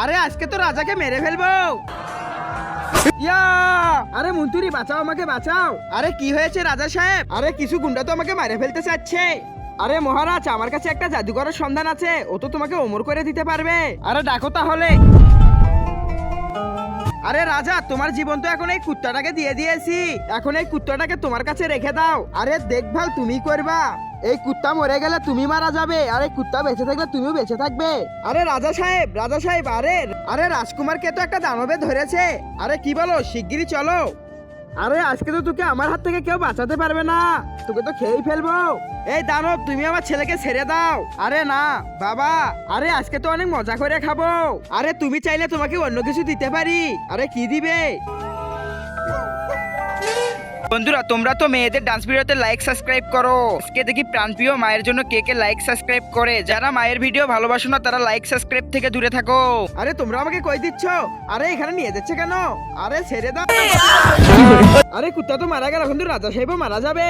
আরে আজকে তো রাজাকে মেরে ফেলবো। ইয়া! আরে মন্ত্রী বাঁচাও, আমাকে বাঁচাও। আরে কি হয়েছে রাজা সাহেব? আরে কিছু গুন্ডা তো আমাকে মেরে ফেলতে চাচ্ছে। আরে মহারাজ, আমার কাছে একটা জাদুঘরের সন্ধান আছে, ও তো তোমাকে অমর করে দিতে পারবে। আরে ডাকো তাহলে। আরে রাজা, তোমার জীবন তো এখন এই কুত্তাটাকে দিয়ে দিয়েছি, এখন এই কুত্তাটাকে তোমার কাছে রেখে দাও। আরে দেখভাল তুমি করবা, এই কুত্তা মরে গেলে তুমি মারা যাবে, আর এই কুত্তা বেঁচে থাকলে তুমিও বেঁচে থাকবে। আরে রাজা সাহেব, রাজা সাহেব, আরে আরে রাজকুমারকে তো একটা দানবে ধরেছে। আরে কি বলো, শিগগিরই চলো। আরে আজকে তো তোকে আমার হাত থেকে কেউ বাঁচাতে পারবে না, তোকে তো খেয়েই ফেলবো। এই দানব, তুমি আমার ছেলেকে ছেড়ে দাও। আরে না বাবা, আরে আজকে তো অনেক মজা করে খাবো। আরে তুমি চাইলে তোমাকে অন্য কিছু দিতে পারি। আরে কি দিবে? বন্ধুরা, তোমরা তো মেয়েদের ডান্স ভিডিওতে লাইক সাবস্ক্রাইব করো। আজকে দেখি প্রাণপ্রিয় মায়ের জন্য কে কে লাইক সাবস্ক্রাইব করে। যারা মায়ের ভিডিও ভালোবাসো না তারা লাইক সাবস্ক্রাইব থেকে দূরে থাকো। আরে তোমরা আমাকে কই দিচ্ছ? আরে এখানে নিয়ে যাচ্ছে কেন? আরে ছেড়ে দাও। আরে কুত্তা তো মারা গেল, এখন তো রাজা সাহেবও মারা যাবে।